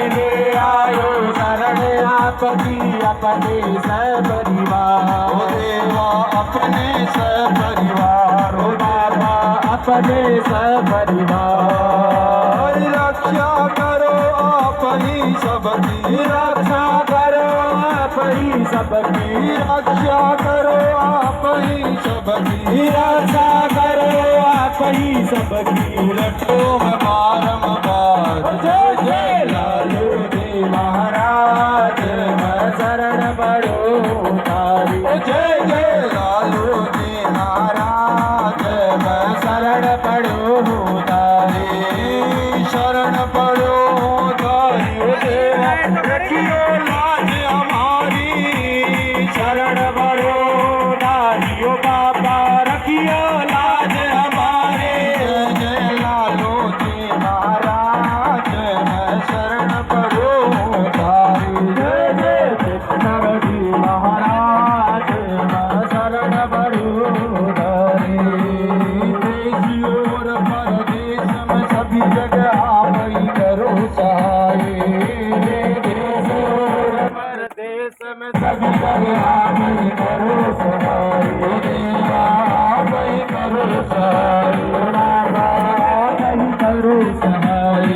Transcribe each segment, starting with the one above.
आयो शरण आपकी अपने सपरिवार। ओ देवा अपने सपरिवार। ओ बाबा अपने सपरिवार। रक्षा करो आप ही सबकी। रक्षा करो आप ही सबकी। रक्षा करो आप ही सबकी। रक्षा करो आप ही सबकी। रटो मैं बारंबार। जय जय लालू जी महाराज मैं शरण पड़ो तारी। जय जय लालू जी महाराज मैं शरण पड़ो तारी। शरण पड़ो तारी। देवा रखियो लाज हमारी। शरण पड़ो तारी ओ बाबा रखियो लाज हमारे। जय जय लालू जी महाराज मैं शरण पड़ो तारी। जय जय कृष्ण जी महाराज मैं शरण पड़ो तारी। देश और परदेश में सभी जगह आप ही करो सहाय। देश और परदेश में सभी जगह आप ही करो सहाय। देवा आप ही करो सहाय। बाबा आप ही करो सहाय।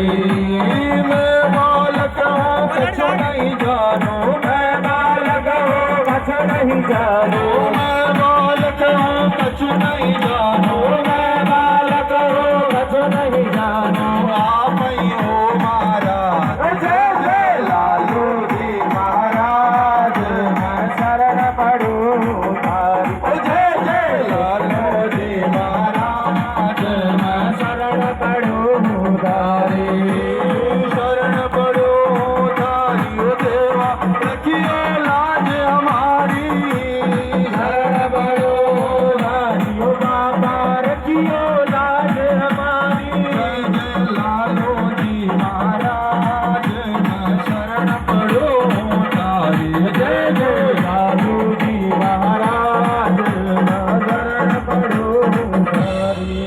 मैं बालक हूँ कुछ नहीं जानू। मैं बालक हूँ बस नहीं जानू। मैं बालक हूँ कुछ नहीं जानू। मैं बालक हूँ बस नहीं जानू। आप ही हो महाराज। जय जय लालू जी महाराज मैं शरण पड़ो तारी। जय जय लालू जी महाराज मैं शरण पड़ो तारी। शरण पड़ो तारी। ओ देवा रखियो लाज हमारी। शरण पड़ो तारी ओ बाबा रखियो लाज हमारी। जय जय लालू जी महाराज मैं शरण पड़ो तारी। जय जय लालू जी महाराज मैं शरण पड़ो तारी।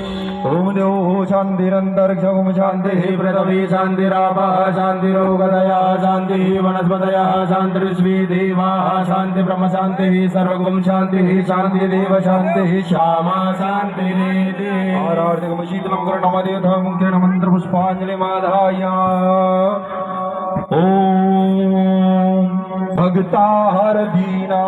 ओम देव शांतिरंतरिक्षं शांति पृथ्वी शान्तिरापः शान्तिरोगदया शान्तिः वनस्पतयः शान्तिर्विश्वे देवाः शान्ति ब्रह्म शान्तिः सर्वगुण शान्तिः शान्तिदेव शान्तिः श्यामा शान्तिरेति। आरार्तिकं शीतलं कर्णमदेवः मुख्येन मन्त्रपुष्पाञ्जलिमाधाय ॐ भक्ता हर दीना।